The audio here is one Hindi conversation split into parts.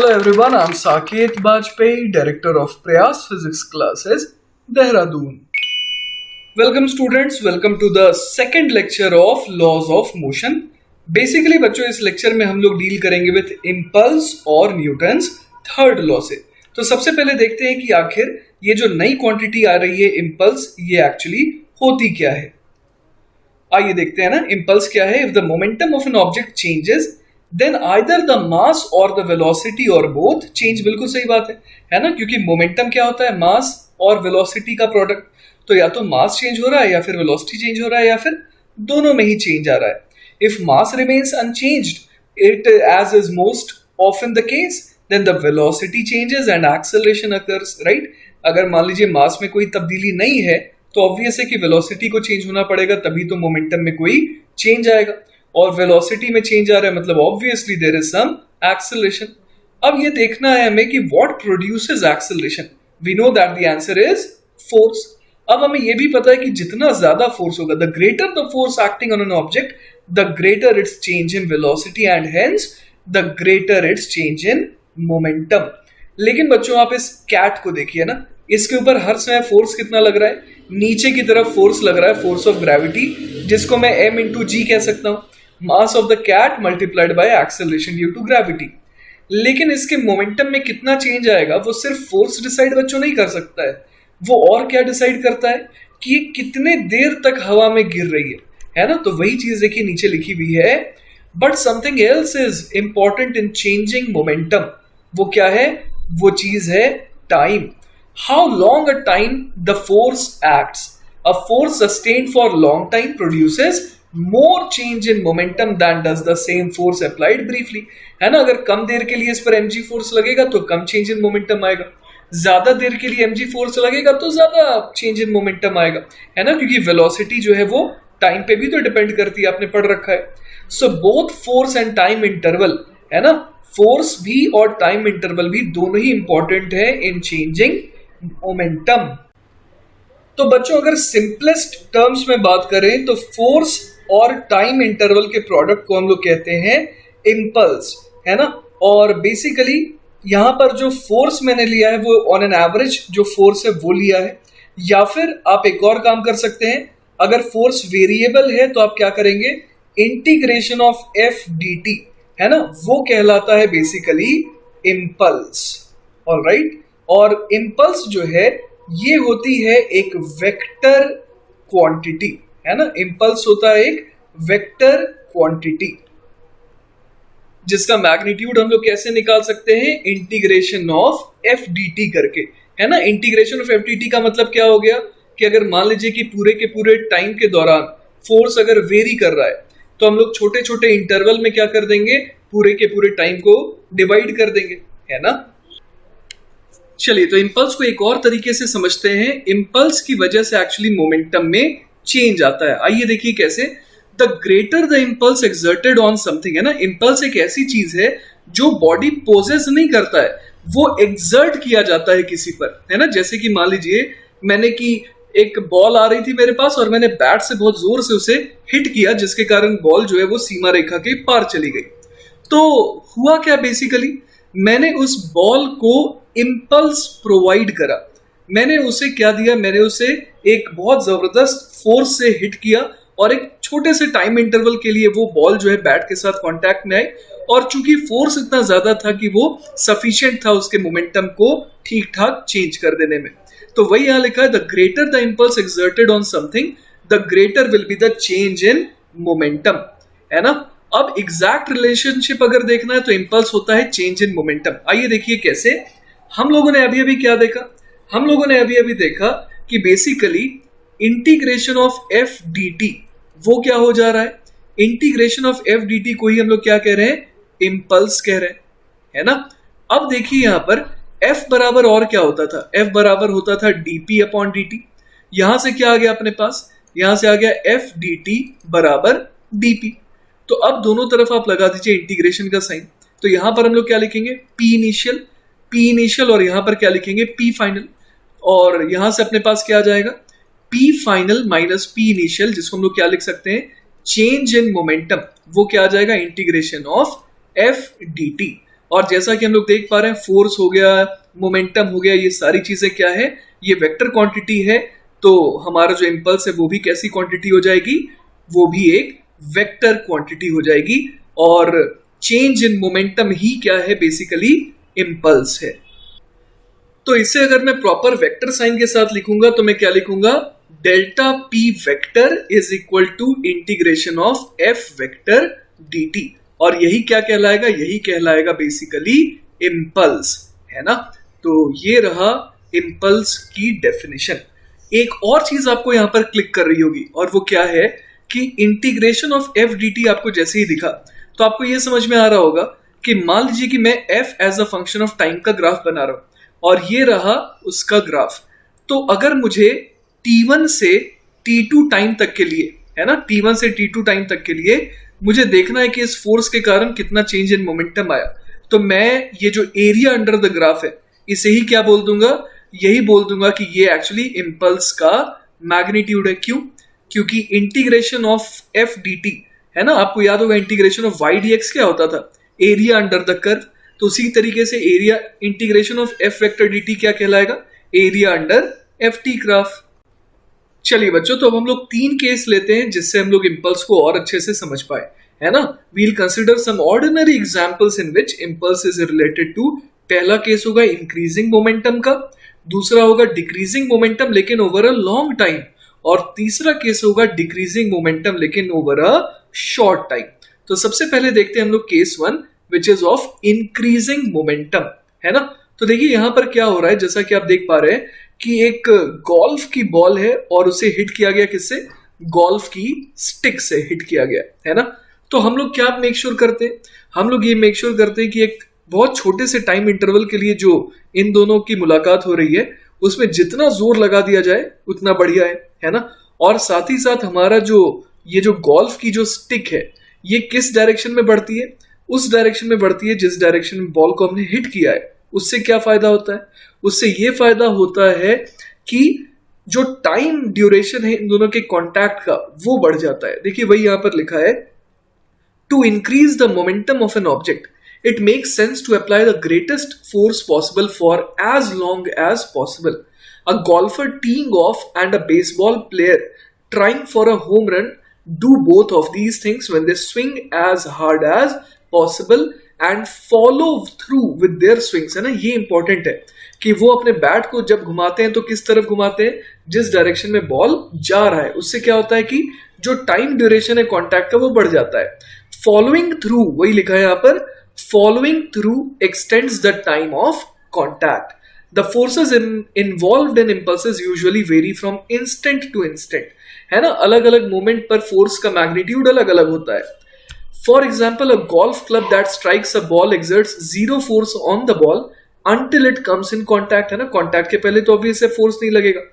Hello everyone, I'm Saket Bajpayee, Director of Prayas Physics Classes, Dehradun. Welcome students, welcome to the second lecture of Laws of Motion. Basically बच्चों इस लेक्चर में हम लोग डील करेंगे विथ इम्पल्स और न्यूटन्स थर्ड लॉ से। तो सबसे पहले देखते हैं कि आखिर ये जो नई क्वांटिटी आ रही है इम्पल्स, ये एक्चुअली होती क्या है। आइए देखते हैं ना, इम्पल्स क्या है। If the momentum of an object changes then either the mass or the velocity or both change. बिल्कुल सही बात है ना, क्योंकि मोमेंटम क्या होता है, मास और वेलोसिटी का प्रोडक्ट। तो या तो मास चेंज हो रहा है या फिर वेलोसिटी चेंज हो रहा है या फिर दोनों में ही चेंज आ रहा है। If mass remains unchanged it as is most often the case then the velocity changes and acceleration occurs, right. अगर मान लीजिए मास में कोई तब्दीली नहीं है तो ऑब्वियस है कि वेलोसिटी को चेंज होना पड़ेगा, तभी तो मोमेंटम में कोई चेंज आएगा। और वेलोसिटी में चेंज आ रहा है मतलब obviously there is some acceleration. अब ये देखना है हमें कि what produces acceleration. We know that the answer is force. अब हमें ये भी पता है कि जितना ज्यादा फोर्स होगा, the greater the force acting on an object the greater it's change in velocity and hence the greater it's change in momentum. लेकिन बच्चों आप इस कैट को देखिए ना, इसके ऊपर हर समय फोर्स कितना लग रहा है, नीचे की तरफ फोर्स लग रहा है, फोर्स ऑफ ग्रेविटी, जिसको मैं m इंटू जी कह सकता हूं, mass of the cat multiplied by acceleration due to gravity. लेकिन इसके मोमेंटम में कितना चेंज आएगा वो सिर्फ फोर्स डिसाइड बच्चों नहीं कर सकता है, वो और क्या डिसाइड करता है कि ये कितने देर तक हवा में गिर रही है ना। तो वही चीज देखिए नीचे लिखी हुई है, but something else is important in changing momentum. वो क्या है, वो चीज है time. How long a time the force acts. A force sustained for long time produces more change in momentum than does the same force applied briefly. है ना, अगर कम देर के लिए इस पर mg फोर्स लगेगा तो कम चेंज इन मोमेंटम आएगा, ज्यादा देर के लिए mg फोर्स लगेगा तो ज्यादा चेंज इन मोमेंटम आएगा, है ना, क्योंकि वेलोसिटी जो है वो टाइम पे भी तो डिपेंड करती है, आपने पढ़ रखा है। So both force and time interval, है ना, फोर्स भी और टाइम इंटरवल भी दोनों ही इंपॉर्टेंट है इन चेंजिंग मोमेंटम। तो बच्चों अगर सिंपलेस्ट टर्म्स में बात करें तो फोर्स और टाइम इंटरवल के प्रोडक्ट को हम लोग कहते हैं इंपल्स, है ना। और बेसिकली यहां पर जो फोर्स मैंने लिया है वो ऑन एन एवरेज जो फोर्स है वो लिया है। या फिर आप एक और काम कर सकते हैं, अगर फोर्स वेरिएबल है तो आप क्या करेंगे, integration of F D T, है ना, वो कहलाता है बेसिकली इंपल्स। ऑलराइट। और इंपल्स जो है ये होती है एक वेक्टर क्वांटिटी, है ना। इंपल्स होता है एक वेक्टर क्वांटिटी जिसका मैग्नीट्यूड हम लोग कैसे निकाल सकते हैं, integration of F D T करके, है ना। Integration of F D T का मतलब क्या हो गया कि अगर मान लीजिए कि पूरे के पूरे टाइम के दौरान फोर्स अगर वेरी कर रहा है तो हम लोग छोटे छोटे इंटरवल में क्या कर देंगे, पूरे के पूरे टाइम को डिवाइड कर देंगे, है ना। चलिए तो इंपल्स को एक और तरीके से समझते हैं। इंपल्स की वजह से एक्चुअली मोमेंटम में चेंज आता है। आइए देखिए कैसे। The greater the impulse exerted on something, है ना, इंपल्स एक ऐसी चीज है जो बॉडी पोजेस नहीं करता है, वो एक्सर्ट किया जाता है किसी पर, है ना। जैसे कि मान लीजिए मैंने कि एक बॉल आ रही थी मेरे पास और मैंने बैट से बहुत जोर से उसे हिट किया, जिसके कारण बॉल जो है वो सीमा रेखा के पार चली गई। तो हुआ क्या, बेसिकली मैंने उस बॉल को इंपल्स प्रोवाइड करा। मैंने उसे क्या दिया, मैंने उसे एक बहुत जबरदस्त फोर्स से हिट किया और एक छोटे से टाइम इंटरवल के लिए वो बॉल जो है बैट के साथ कांटेक्ट में आई, और चूंकि फोर्स इतना ज्यादा था कि वो सफिशिएंट था उसके मोमेंटम को ठीक ठाक चेंज कर देने में। तो वही यहां लिखा है, the greater the impulse exerted on something the greater will be the change in momentum, है ना। अब एग्जैक्ट रिलेशनशिप अगर देखना है तो इंपल्स होता है चेंज इन मोमेंटम। आइए देखिए कैसे। हम लोगों ने अभी अभी क्या देखा, हम लोगों ने अभी अभी देखा कि basically integration of F D T वो क्या हो जा रहा है, integration of F D T को ही हम लोग क्या कह रहे हैं, इंपल्स कह रहे हैं, है ना। अब देखिए यहां पर एफ बराबर और क्या होता था, एफ बराबर होता था डीपी अपॉन डी टी। यहां से क्या आ गया अपने पास, यहां से आ गया एफ डी टी बराबर डीपी। तो अब दोनों तरफ आप लगा दीजिए इंटीग्रेशन का साइन। तो यहां पर हम लोग क्या लिखेंगे, पी इनिशियल और यहां पर क्या लिखेंगे, पी फाइनल। और यहां से अपने पास क्या आ जाएगा, P final minus P initial, जिसको हम लोग क्या लिख सकते हैं, चेंज इन मोमेंटम। वो क्या आ जाएगा, integration of F D T. और जैसा कि हम लोग देख पा रहे हैं, फोर्स हो गया, मोमेंटम हो गया, ये सारी चीजें क्या है, ये वेक्टर क्वांटिटी है। तो हमारा जो इम्पल्स है वो भी कैसी क्वांटिटी हो जाएगी, वो भी एक वेक्टर क्वांटिटी हो जाएगी। और चेंज इन मोमेंटम ही क्या है, बेसिकली इम्पल्स है। तो इसे अगर मैं प्रॉपर वेक्टर साइन के साथ लिखूंगा तो मैं क्या लिखूंगा, delta p vector is equal to integration of f vector dt। और यही क्या कहलाएगा, यही कहलाएगा बेसिकली इम्पल्स, है ना। तो ये रहा इम्पल्स की डेफिनेशन। एक और चीज आपको यहां पर क्लिक कर रही होगी, और वो क्या है कि इंटीग्रेशन ऑफ एफ dt आपको जैसे ही दिखा तो आपको ये समझ में आ रहा होगा कि मान लीजिए कि मैं f as a function of time का ग्राफ बना रहा हूं और ये रहा उसका ग्राफ। तो अगर मुझे t1 से t2 टाइम तक के लिए, है ना, t1 से t2 टाइम तक के लिए मुझे देखना है कि इस फोर्स के कारण कितना चेंज इन मोमेंटम आया, तो मैं ये जो एरिया अंडर द ग्राफ है इसे ही क्या बोल दूंगा, यही बोल दूंगा कि ये एक्चुअली इम्पल्स का मैग्नीट्यूड है। क्यों, क्योंकि इंटीग्रेशन ऑफ एफ dt, है ना, आपको याद होगा इंटीग्रेशन ऑफ y dx क्या होता था, एरिया अंडर द कर्व। तो उसी तरीके से area integration of f vector dt क्या कहलाएगा, area under F T graph. चलिए बच्चों, तो अब हम लोग 3 केस लेते हैं जिससे हम लोग इम्पल्स को और अच्छे से समझ पाए, है ना। We'll consider some ordinary examples in which impulse is related to. पहला केस होगा इंक्रीजिंग मोमेंटम का, दूसरा होगा डिक्रीजिंग मोमेंटम लेकिन ओवर अ लॉन्ग टाइम, और तीसरा केस होगा डिक्रीजिंग मोमेंटम लेकिन ओवर अ शॉर्ट टाइम। तो सबसे पहले देखते हैं हम लोग case 1 which is of increasing momentum, है ना। तो देखिए यहां पर क्या हो रहा है, जैसा कि आप देख पा रहे हैं कि एक गोल्फ की बॉल है और उसे हिट किया गया किससे, गोल्फ की स्टिक से हिट किया गया, है ना। तो हम लोग क्या मेक श्योर करते हैं, हम लोग ये मेक श्योर करते हैं कि एक बहुत छोटे से टाइम इंटरवल के लिए जो इन दोनों की मुलाकात हो रही है उसमें जितना जोर लगा दिया जाए उतना बढ़िया है ना। और साथ ही साथ हमारा जो ये जो गोल्फ की जो स्टिक है ये किस डायरेक्शन में बढ़ती है, उस डायरेक्शन में बढ़ती है जिस डायरेक्शन में बॉल को हमने हिट किया है। उससे क्या फायदा होता है, उससे ये फायदा होता है कि जो टाइम ड्यूरेशन है इन दोनों के कांटेक्ट का वो बढ़ जाता है। देखिए वही यहां पर लिखा है, to increase the momentum of an object it makes sense to apply the greatest force possible for as long as possible. A golfer teeing off and a baseball player trying for a home run do both of these things when they swing as hard as possible and follow through with their swings, है ना। ये इंपॉर्टेंट है कि वो अपने बैट को जब घुमाते हैं तो किस तरफ घुमाते हैं, जिस डायरेक्शन में बॉल जा रहा है। उससे क्या होता है कि जो टाइम ड्यूरेशन है कॉन्टैक्ट का वो बढ़ जाता है। फॉलोइंग थ्रू, वही लिखा है यहाँ पर, following through extends the time of contact. The forces involved in impulses usually vary from instant to instant, है ना। अलग अलग मोमेंट पर फोर्स का मैग्नीट्यूड अलग अलग होता है। For example, a golf club that strikes a ball exerts zero force on the ball until it comes in contact, है ना। कॉन्टैक्ट के पहले तो ऑब्वियस है फोर्स नहीं लगेगा।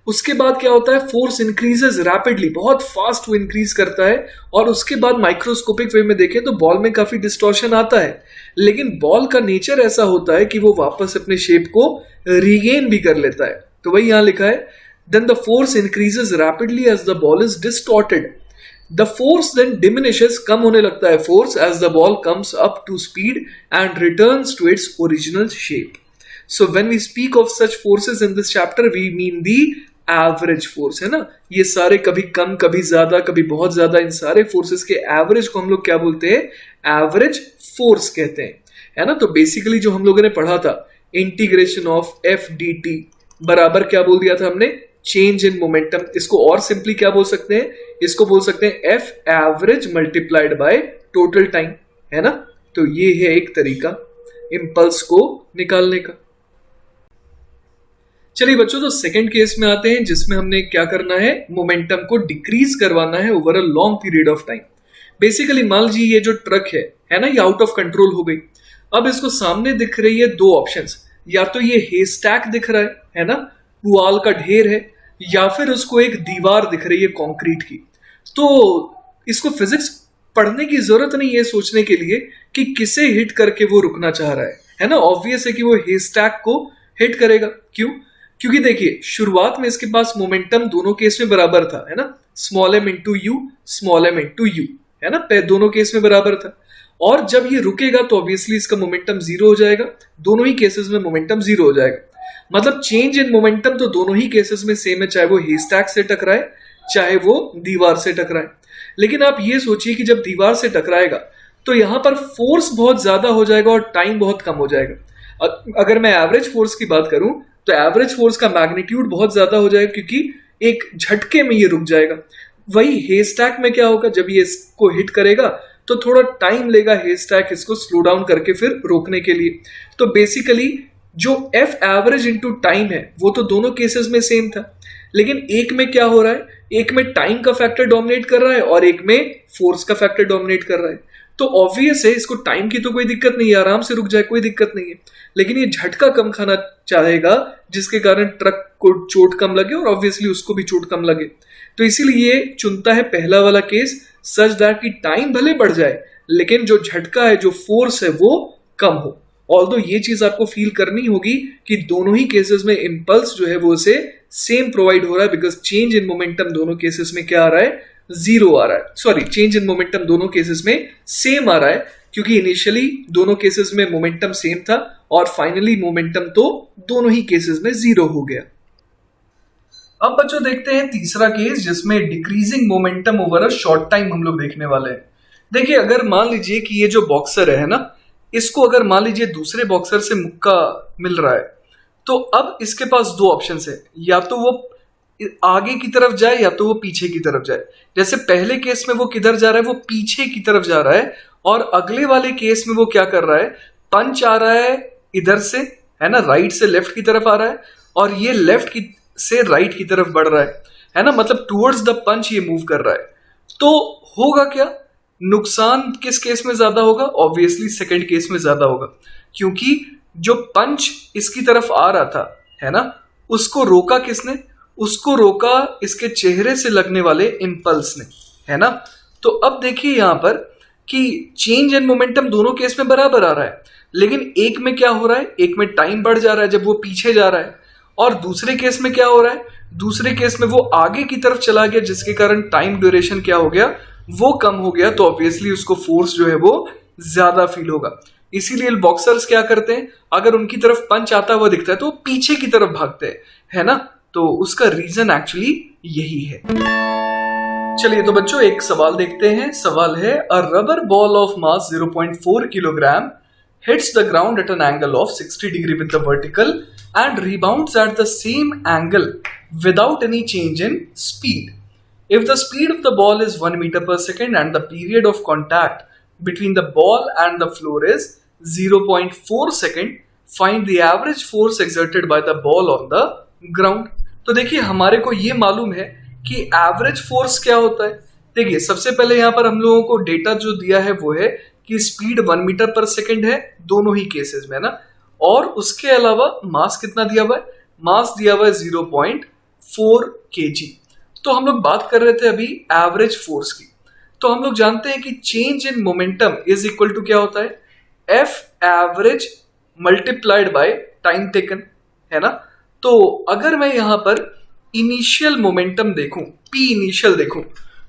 उसके बाद क्या होता है, फोर्स इंक्रीजेस रैपिडली, बहुत फास्ट वो इंक्रीज करता है, और उसके बाद माइक्रोस्कोपिक वे में देखें तो बॉल में काफी डिस्टॉर्शन आता है, लेकिन बॉल का नेचर ऐसा होता है कि वो वापस अपने शेप को रिगेन भी कर लेता है। तो वही यहां लिखा है, then the force increases rapidly as the ball is distorted, the force then diminishes, कम होने लगता है force as the ball comes up to speed and returns to its original shape. So when we speak of such forces in this chapter, we mean the average force, है ना। ये सारे कभी कम कभी ज्यादा कभी बहुत ज्यादा, इन सारे फोर्सेस के एवरेज को हम लोग क्या बोलते हैं, एवरेज फोर्स कहते हैं, है ना। तो बेसिकली जो हम लोगों ने पढ़ा था, integration of F D T बराबर क्या बोल दिया था हमने, चेंज इन मोमेंटम। इसको और सिंपली क्या बोल सकते हैं, इसको बोल सकते हैं F average multiplied by total time, है ना। तो ये है एक तरीका इंपल्स को निकालने का। चलिए बच्चों, तो सेकंड केस में आते हैं जिसमें हमने क्या करना है, मोमेंटम को डिक्रीज करवाना है over a long period of time. Basically मान लीजिए ये जो ट्रक है ना, ये आउट ऑफ कंट्रोल हो गई। अब इसको सामने दिख रही है दो ऑप्शंस, या तो ये हेस्टैक दिख रहा है ना, पुआल का ढेर है, या फिर उसको एक दीवार दिख रही है कंक्रीट की। तो इसको फिजिक्स पढ़ने की जरूरत नहीं है सोचने के लिए कि किसे हिट करके वो रुकना चाह रहा है ना। ऑब्वियस है कि वो हेस्टैक को हिट करेगा। क्यों, क्योंकि देखिए शुरुआत में इसके पास मोमेंटम दोनों केस में बराबर था, है ना, small m into u, small m into u, है ना, दोनों केस में बराबर था। और जब ये रुकेगा तो ऑब्वियसली इसका मोमेंटम जीरो हो जाएगा, दोनों ही केसेस में मोमेंटम जीरो हो जाएगा। मतलब चेंज इन मोमेंटम तो दोनों ही केसेस में सेम है, चाहे वो हेस्टैक से टकराए चाहे वो दीवार से टकराए। लेकिन आप ये सोचिए कि जब दीवार से टकराएगा तो यहां पर फोर्स बहुत ज्यादा हो जाएगा और टाइम बहुत कम हो जाएगा। अगर मैं एवरेज फोर्स की बात करूं तो एवरेज फोर्स का मैग्नीट्यूड बहुत ज्यादा हो जाएगा, क्योंकि एक झटके में ये रुक जाएगा। वही हेस्टैक में क्या होगा, जब ये इसको हिट करेगा तो थोड़ा टाइम लेगा हेस्टैक इसको स्लो डाउन करके फिर रोकने के लिए। तो बेसिकली जो एफ एवरेज इंटू टाइम है वो तो दोनों केसेस में सेम था, लेकिन एक में क्या हो रहा है, एक में टाइम का फैक्टर डोमिनेट कर रहा है और एक में फोर्स का फैक्टर डोमिनेट कर रहा है। तो ऑब्वियस है इसको टाइम की तो कोई दिक्कत नहीं है, आराम से रुक जाए, कोई दिक्कत नहीं है। लेकिन ये झटका कम खाना चाहेगा जिसके कारण ट्रक को चोट कम लगे और ऑब्वियसली उसको भी चोट कम लगे। तो इसीलिए ये चुनता है पहला वाला केस, सच दैट कि टाइम भले बढ़ जाए लेकिन जो झटका है, जो फोर्स है वो कम हो। ऑल्दो ये चीज आपको फील करनी होगी कि दोनों ही केसेस में इंपल्स जो है वो उसे सेम प्रोवाइड हो रहा है, बिकॉज चेंज इन मोमेंटम दोनों केसेस में क्या आ रहा है, जीरो आ रहा है। सॉरी, चेंज इन मोमेंटम दोनों केसेस में सेम आ रहा है, क्योंकि इनिशियली दोनों केसेस में मोमेंटम सेम था और फाइनली मोमेंटम तो दोनों ही केसेस में जीरो हो गया। अब बच्चों देखते हैं तीसरा केस, जिसमें decreasing momentum over a short time हम लोग देखने वाले हैं। देखिए, अगर मान लीजिए कि ये जो बॉक्सर है ना, इसको अगर मान लीजिए दूसरे बॉक्सर से मुक्का मिल रहा है, तो अब इसके पास दो ऑप्शन है, या तो वो आगे की तरफ जाए या तो वो पीछे की तरफ जाए। जैसे पहले केस में वो किधर जा रहा है, वो पीछे की तरफ जा रहा है, और अगले वाले केस में वो क्या कर रहा है, पंच आ रहा है इधर से, है ना, राइट से लेफ्ट की तरफ आ रहा है और ये लेफ्ट की से राइट की तरफ बढ़ रहा है ना, मतलब टुवर्ड्स द पंच ये मूव कर रहा है। तो होगा क्या, नुकसान किस केस में ज्यादा होगा, ऑब्वियसली सेकंड केस में ज्यादा होगा, क्योंकि जो पंच इसकी तरफ आ रहा था, है ना, उसको रोका किसने, उसको रोका इसके चेहरे से लगने वाले इंपल्स ने, है ना। तो अब देखिए यहां पर कि चेंज इन मोमेंटम दोनों केस में बराबर आ रहा है, लेकिन एक में क्या हो रहा है, एक में टाइम बढ़ जा रहा है जब वो पीछे जा रहा है, और दूसरे केस में क्या हो रहा है, दूसरे केस में वो आगे की तरफ चला गया, जिसके कारण टाइम ड्यूरेशन क्या हो गया, वो कम हो गया। तो ऑब्वियसली उसको फोर्स जो है वो ज्यादा फील होगा। इसीलिए बॉक्सर्स क्या करते हैं, अगर उनकी तरफ पंच आता हुआ दिखता है तो पीछे की तरफ भागते हैं, है ना। तो उसका रीजन एक्चुअली यही है। चलिए तो बच्चों एक सवाल देखते हैं। सवाल है, अ rubber ball of mass 0.4 kilogram hits the ground at an angle of 60 degree with the vertical and rebounds at the same angle without any change in speed. If the speed of the ball is 1 meter per second and the period of contact between the ball and the floor is 0.4 second, find the average force exerted by the ball on the ground. तो देखिए हमारे को ये मालूम है कि एवरेज फोर्स क्या होता है। देखिए सबसे पहले यहाँ पर हम लोगों को डेटा जो दिया है वो है कि स्पीड 1 मीटर पर सेकेंड है दोनों ही केसेस में ना, और उसके अलावा मास कितना दिया हुआ है, मास दिया हुआ है 0.4 kg। तो हम लोग बात कर रहे थे अभी एवरेज फोर्स की। तो हम लोग जानते हैं कि change in momentum is equal to क्या होता है, f average multiplied by time taken, है ना। तो अगर मैं यहां पर इनिशियल मोमेंटम देखूं, पी इनिशियल देखूं,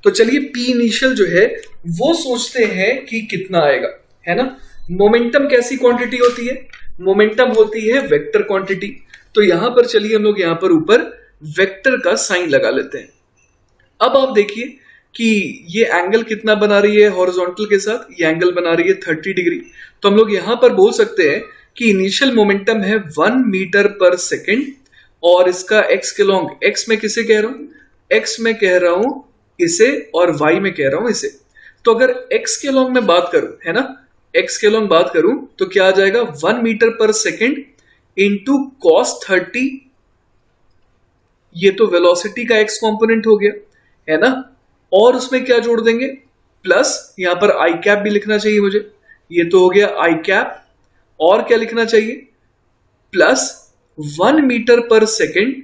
तो चलिए पी इनिशियल जो है वो सोचते हैं कि कितना आएगा, है ना। मोमेंटम कैसी क्वांटिटी होती है, मोमेंटम होती है वेक्टर क्वांटिटी। तो यहां पर चलिए हम लोग यहां पर ऊपर वेक्टर का साइन लगा लेते हैं। अब आप देखिए कि ये एंगल कितना बना रही है हॉरिजॉन्टल के साथ, ये एंगल बना रही है 30 डिग्री। तो हम लोग यहां पर बोल सकते हैं कि इनिशियल मोमेंटम है 1 मीटर पर सेकेंड, और इसका एक्स के लॉन्ग, एक्स में किसे कह रहा हूं, एक्स में कह रहा हूं इसे, और वाई में कह रहा हूं इसे। तो अगर एक्स के लॉन्ग में बात करूं, है ना, एक्स के लॉन्ग बात करूं तो क्या आ जाएगा, 1 metre per second into cos 30, ये तो वेलोसिटी का एक्स कंपोनेंट हो गया, है ना। और उसमें क्या जोड़ देंगे, प्लस यहां पर आई कैप भी लिखना चाहिए मुझे, ये तो हो गया आई कैप, और क्या लिखना चाहिए, plus 1 metre per second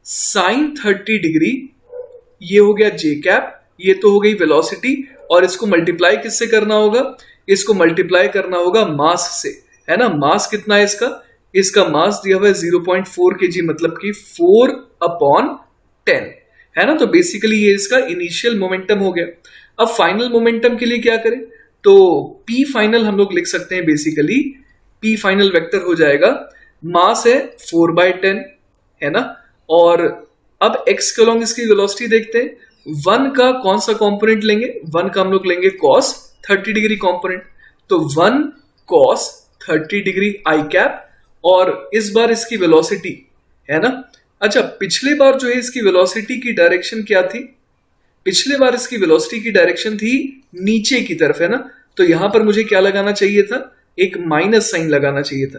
sign 30 degree, ये हो गया जे कैप, ये तो हो गई वेलोसिटी, और इसको मल्टीप्लाई किससे करना होगा, इसको मल्टीप्लाई करना होगा मास से, है ना। मास कितना है इसका, इसका मास दिया हुआ है 0.4 kg, मतलब कि 4/10, है ना। तो बेसिकली ये इसका इनिशियल मोमेंटम हो गया। अब फाइनल मोमेंटम के लिए क्या करें, तो P फाइनल हम लोग लिख सकते हैं बेसिकली, P फाइनल वेक्टर हो जाएगा, मास है 4/10 है ना, और अब x के अलॉन्ग इसकी वेलोसिटी देखते हैं। 1 का कौन सा कंपोनेंट लेंगे, 1 का हम लोग लेंगे cos 30 डिग्री कंपोनेंट, तो 1 cos 30 डिग्री आई कैप, और इस बार इसकी वेलोसिटी है ना। अच्छा, पिछले बार जो है इसकी वेलोसिटी की डायरेक्शन क्या थी, पिछले बार इसकी वेलोसिटी की डायरेक्शन थी नीचे की तरफ है ना, तो यहां पर मुझे क्या लगाना चाहिए था, एक माइनस साइन लगाना चाहिए था,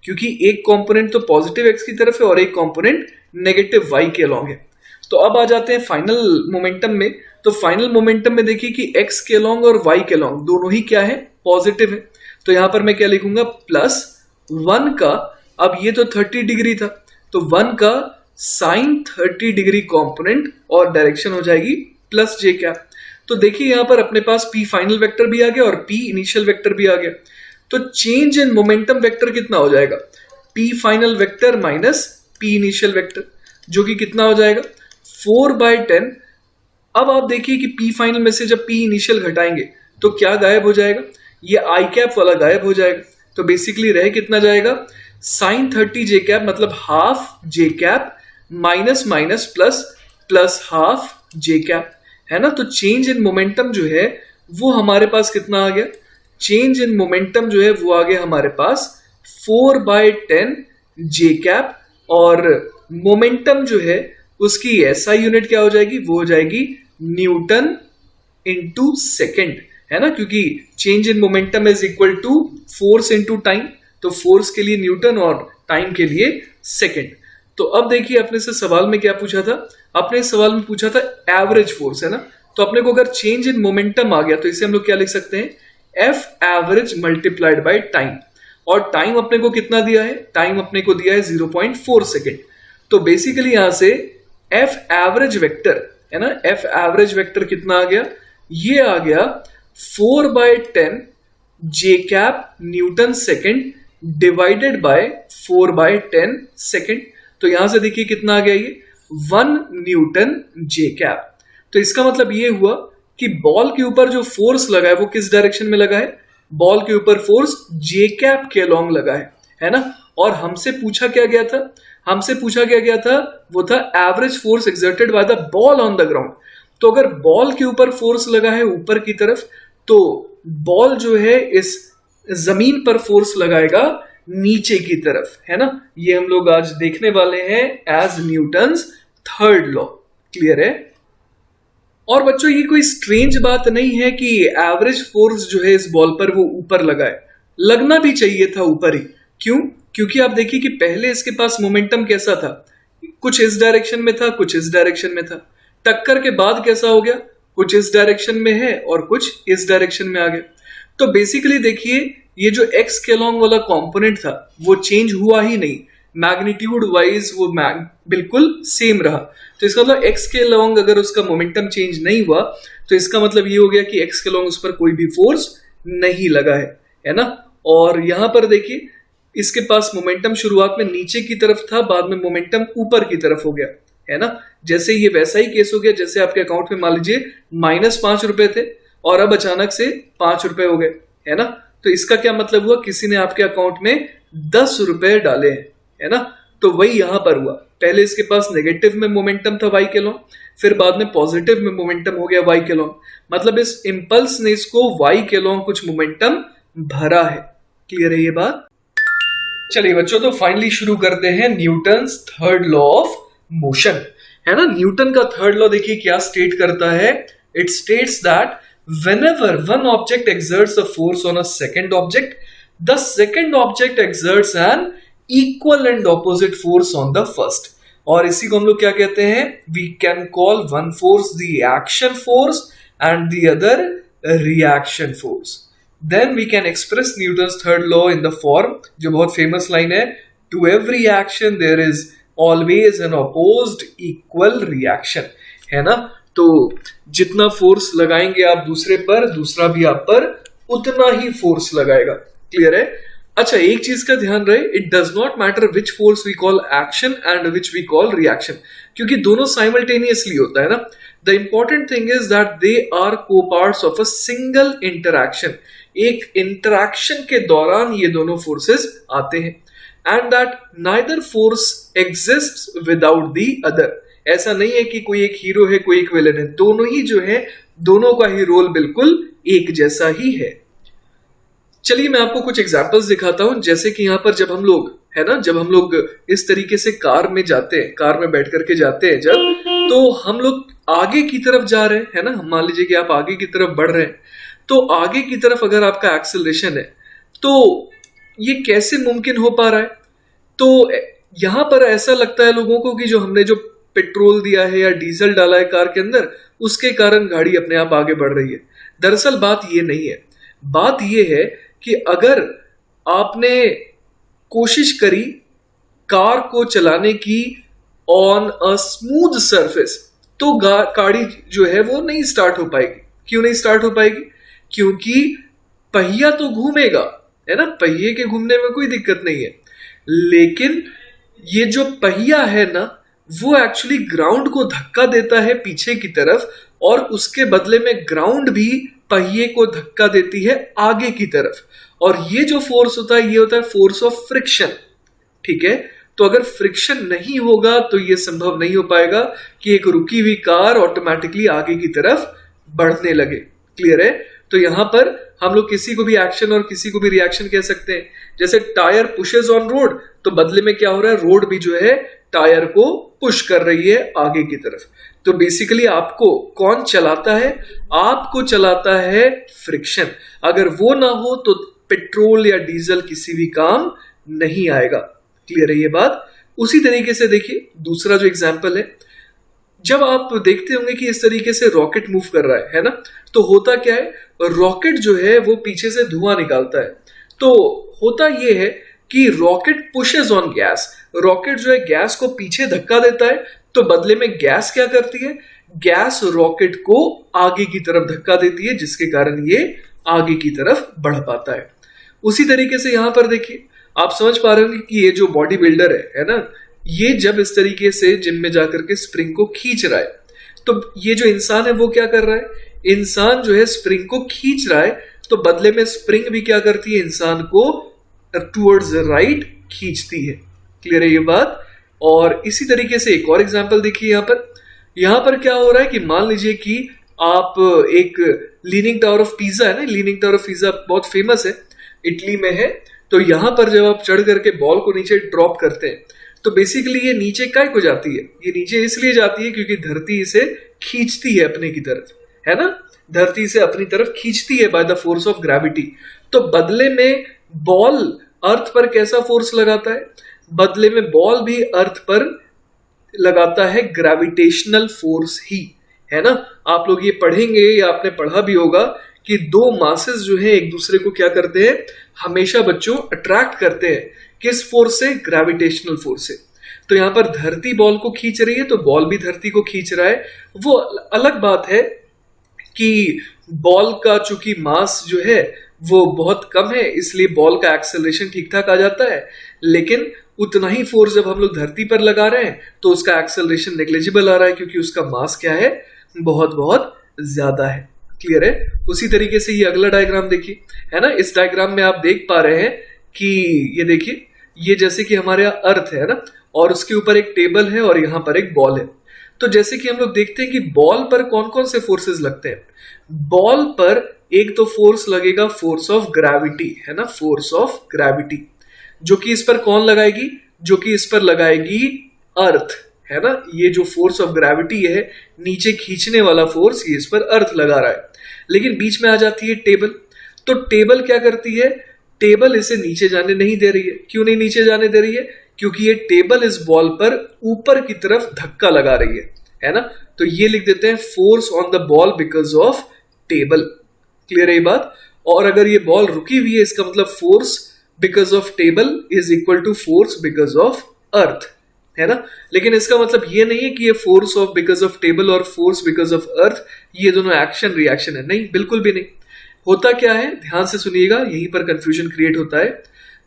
क्योंकि एक कंपोनेंट तो पॉजिटिव एक्स की तरफ है और एक कंपोनेंट नेगेटिव वाई के अलॉन्ग है। तो अब आ जाते हैं फाइनल मोमेंटम में। तो फाइनल मोमेंटम में देखिए कि एक्स के अलॉन्ग और वाई के अलॉन्ग दोनों ही क्या है, पॉजिटिव है। तो यहां पर मैं क्या लिखूंगा, +1 का, अब ये तो 30 डिग्री था, तो 1 का साइन 30 डिग्री कंपोनेंट और डायरेक्शन हो जाएगी प्लस जे कैप। तो देखिए यहां पर अपने पास P फाइनल वेक्टर भी आ गया और P इनिशियल वेक्टर भी आ गया। तो चेंज इन मोमेंटम वेक्टर कितना हो जाएगा, P final vector minus P initial vector, जो कि कितना हो जाएगा 4/10। अब आप देखिए कि P फाइनल में से जब P इनिशियल घटाएंगे तो क्या गायब हो जाएगा, ये आई कैप वाला गायब हो जाएगा। तो बेसिकली रह कितना जाएगा, साइन 30 जे कैप, मतलब half j cap minus minus plus plus half j cap है ना। तो चेंज इन मोमेंटम जो है वो हमारे पास कितना आ गया, चेंज इन मोमेंटम जो है वो आ गया हमारे पास 4/10 जे कैप, और मोमेंटम जो है उसकी एसआई यूनिट क्या हो जाएगी, वो हो जाएगी न्यूटन इनटू सेकेंड है ना, क्योंकि change in momentum is equal to force into time, तो फोर्स के लिए न्यूटन और टाइम के लिए सेकेंड। तो अब देखिए अपने से सवाल में क्या पूछा था, अपने इस सवाल में पूछा था एवरेज फोर्स है ना। तो अपने को अगर चेंज इन मोमेंटम आ गया तो इसे हम लोग क्या लिख सकते हैं, F average multiplied by time, और टाइम अपने को कितना दिया है, टाइम अपने को दिया है 0.4 सेकेंड। तो बेसिकली यहां से एफ एवरेज वेक्टर है ना, एफ एवरेज वेक्टर कितना आ गया, ये आ गया 4/10 j cap newton second divided by 4/10 second. तो यहां से देखिए कितना आ गया, ये 1 न्यूटन जे कैप। तो इसका मतलब ये हुआ कि बॉल के ऊपर जो फोर्स लगा है वो किस डायरेक्शन में लगा है, बॉल के ऊपर फोर्स जे कैप के अलॉन्ग लगा है ना। और हमसे पूछा क्या गया था, हमसे पूछा क्या गया था, वो था average force exerted by the ball on the ground. तो अगर बॉल के ऊपर फोर्स लगा है ऊपर की तरफ, तो बॉल जो है इस जमीन पर फोर्स लगाएगा नीचे की तरफ है ना। ये हम लोग आज देखने वाले हैं as Newton's third law, clear है। और बच्चों ये कोई स्ट्रेंज बात नहीं है कि एवरेज फोर्स जो है इस बॉल पर वो ऊपर लगा है, लगना भी चाहिए था ऊपर ही। क्यों, क्योंकि आप देखिए कि पहले इसके पास मोमेंटम कैसा था, कुछ इस डायरेक्शन में था, कुछ इस डायरेक्शन में था। टक्कर के बाद कैसा हो गया, कुछ इस डायरेक्शन में है और कुछ इस डायरेक्शन में आ गया। तो बेसिकली देखिए ये जो एक्स के अलॉन्ग वाला कंपोनेंट था वो चेंज हुआ ही नहीं, मैग्नीट्यूड वाइज वो बिल्कुल सेम रहा। तो इसका मतलब एक्स के अलॉन्ग अगर उसका मोमेंटम चेंज नहीं हुआ तो इसका मतलब ये हो गया कि एक्स के अलॉन्ग उस पर कोई भी फोर्स नहीं लगा है ना। और यहां पर देखिए इसके पास मोमेंटम शुरुआत में नीचे की तरफ था, बाद में मोमेंटम ऊपर की तरफ हो गया है ना। जैसे ये वैसा ही केस हो गया जैसे आपके अकाउंट में मान लीजिए -5 रुपए थे और अब अचानक से 5 रुपए हो गए है ना। तो इसका क्या मतलब हुआ, किसी ने आपके अकाउंट में 10 रुपए डाले हैं है ना। तो वही यहां पर हुआ, पहले इसके पास नेगेटिव में मोमेंटम था वाई के लॉन्ग, फिर बाद में पॉजिटिव में मोमेंटम हो गया वाई के लॉन्ग, मतलब इस इंपल्स ने इसको वाई के लॉन्ग कुछ मोमेंटम भरा है। क्लियर है ये बात। चलिए बच्चों, तो फाइनली शुरू करते हैं Newton's third law of motion है ना। न्यूटन का थर्ड लॉ देखिए क्या स्टेट करता है, it states that whenever one object exerts a force on a second object, the second object exerts an equal and opposite force on the first. और इसी को हम लोग क्या कहते हैं, we can call one force the action force and the other reaction force. Then we can express Newton's third law in the form, जो बहुत famous line है, to every action there is always an opposed equal reaction है ना। तो जितना फोर्स लगाएंगे आप दूसरे पर, दूसरा भी आप पर उतना ही फोर्स लगाएगा। क्लियर है। अच्छा, एक चीज का ध्यान रहे, it does not matter which force we call action and which we call reaction, क्योंकि दोनों साइमल्टेनियसली होता है ना। The important thing is that they are two parts of a single interaction. एक इंटरैक्शन के दौरान ये दोनों फोर्सेस आते हैं, and that neither force exist without the other. ऐसा नहीं है कि कोई एक हीरो है कोई एक विलन है, दोनों ही जो है, दोनों का ही रोल बिल्कुल एक जैसा ही है। चलिए मैं आपको कुछ एग्जांपल्स दिखाता हूं। जैसे कि यहां पर जब हम लोग, है ना, जब हम लोग इस तरीके से कार में जाते हैं, कार में बैठ करके जाते हैं जब, तो हम लोग आगे की तरफ जा रहे हैं, है ना, हम मान लीजिए कि आप आगे की तरफ बढ़ रहे हैं, तो आगे की तरफ अगर आपका एक्सेलरेशन है तो ये कैसे मुमकिन हो पा रहा है? तो यहां पर ऐसा लगता है लोगों को कि जो हमने जो पेट्रोल दिया है या डीजल डाला है कार के अंदर, उसके कारण गाड़ी अपने आप आगे बढ़ रही है। दरअसल बात ये नहीं है। बात ये है कि अगर आपने कोशिश करी कार को चलाने की ऑन अ स्मूथ सरफेस, तो गाड़ी जो है वो नहीं स्टार्ट हो पाएगी। क्यों नहीं स्टार्ट हो पाएगी? क्योंकि पहिया तो घूमेगा, है ना, पहिए के घूमने में कोई दिक्कत नहीं है, लेकिन ये जो पहिया है ना, वो एक्चुअली ग्राउंड को धक्का देता है पीछे की तरफ, और उसके बदले में ग्राउंड भी पहिए को धक्का देती है आगे की तरफ। और ये जो फोर्स होता है ये होता है फोर्स ऑफ फ्रिक्शन। ठीक है, तो अगर फ्रिक्शन नहीं होगा तो ये संभव नहीं हो पाएगा कि एक रुकी हुई कार ऑटोमेटिकली आगे की तरफ बढ़ने लगे। क्लियर है? तो यहां पर हम लोग किसी को भी एक्शन और किसी को भी रिएक्शन कह सकते हैं। जैसे टायर पुशेस ऑन रोड, तो बदले में क्या हो रहा है, रोड भी जो है टायर को पुश कर रही है आगे की तरफ। तो बेसिकली आपको कौन चलाता है? आपको चलाता है फ्रिक्शन। अगर वो ना हो तो पेट्रोल या डीजल किसी भी काम नहीं आएगा। क्लियर है ये बात? उसी तरीके से देखिए दूसरा जो एग्जांपल है, जब आप देखते होंगे कि इस तरीके से रॉकेट मूव कर रहा है ना, तो होता क्या है, रॉकेट जो है वो पीछे से धुआं निकालता है। तो होता ये है कि rocket pushes on gas, rocket जो है गैस को पीछे धक्का देता है, तो बदले में गैस क्या करती है, गैस रॉकेट को आगे की तरफ धक्का देती है, जिसके कारण ये आगे की तरफ बढ़ पाता है। उसी तरीके से यहां पर देखिए, आप समझ पा रहे होंगे कि ये जो बॉडी बिल्डर है ना, ये जब इस तरीके से जिम में जाकर के स्प्रिंग को खींच रहा है, तो ये जो इंसान है वो क्या कर रहा है, इंसान जो है स्प्रिंग को खींच रहा है, तो बदले में स्प्रिंग भी क्या करती है, इंसान को टुवर्ड्स राइट खींचती है। क्लियर है ये बात? और इसी तरीके से एक और एग्जांपल देखिए यहां पर क्या हो रहा है कि मान लीजिए कि आप एक लीनिंग टावर ऑफ पीजा है ना, लीनिंग टावर ऑफ पीजा बहुत फेमस है, इटली में है। तो यहां पर जब आप चढ़ करके बॉल को नीचे ड्रॉप करते हैं, तो बेसिकली ये नीचे काय को जाती है, ये नीचे इसलिए जाती है क्योंकि धरती इसे खींचती है अपने की तरफ, है ना, धरती से अपनी तरफ खींचती है by the force of gravity. तो बदले में बॉल अर्थ पर कैसा फोर्स लगाता है, बदले में बॉल भी अर्थ पर लगाता है ग्रेविटेशनल फोर्स ही, है ना। आप लोग ये पढ़ेंगे या आपने पढ़ा भी होगा कि दो मासेस जो है एक दूसरे को क्या करते हैं, हमेशा बच्चों अट्रैक्ट करते हैं, किस फोर्स से, ग्रेविटेशनल फोर्स से। तो यहां पर धरती बॉल को खींच रही है, तो बॉल भी धरती को खींच रहा है। वो अलग बात है कि बॉल का चूंकि मास जो है वो बहुत कम है, इसलिए बॉल का एक्सेलरेशन ठीक ठाक आ जाता है, लेकिन उतना ही फोर्स जब हम लोग धरती पर लगा रहे हैं तो उसका एक्सेलरेशन नेग्लिजिबल आ रहा है, क्योंकि उसका मास क्या है, बहुत बहुत ज्यादा है। क्लियर है? उसी तरीके से ये अगला डायग्राम देखिए, है ना, इस डायग्राम में आप देख पा रहे हैं कि ये देखिए, ये जैसे कि हमारे यहाँ अर्थ है ना, और उसके ऊपर एक टेबल है और यहाँ पर एक बॉल है। तो जैसे कि हम लोग देखते हैं कि बॉल पर कौन कौन से फोर्सेस लगते हैं, बॉल पर एक तो फोर्स लगेगा फोर्स ऑफ ग्रेविटी, है ना, फोर्स ऑफ ग्रेविटी, जो कि इस पर कौन लगाएगी, जो कि इस पर लगाएगी अर्थ, है ना। ये जो फोर्स ऑफ ग्रेविटी है, नीचे खींचने वाला फोर्स, ये इस पर अर्थ लगा रहा है। लेकिन बीच में आ जाती है टेबल, तो टेबल क्या करती है, टेबल इसे नीचे जाने नहीं दे रही है। क्यों नहीं नीचे जाने दे रही है? क्योंकि ये टेबल इस बॉल पर ऊपर की तरफ धक्का लगा रही है ना। तो ये लिख देते हैं force on the ball because of table. Clear है ये बात? और अगर ये बॉल रुकी हुई है, इसका मतलब force because of table is equal to force because of earth, है ना। लेकिन इसका मतलब ये नहीं है कि ये force of because of table और फोर्स बिकॉज ऑफ अर्थ ये दोनों एक्शन रिएक्शन है, नहीं, बिल्कुल भी नहीं। होता क्या है, ध्यान से सुनिएगा, यहीं पर कंफ्यूजन क्रिएट होता है।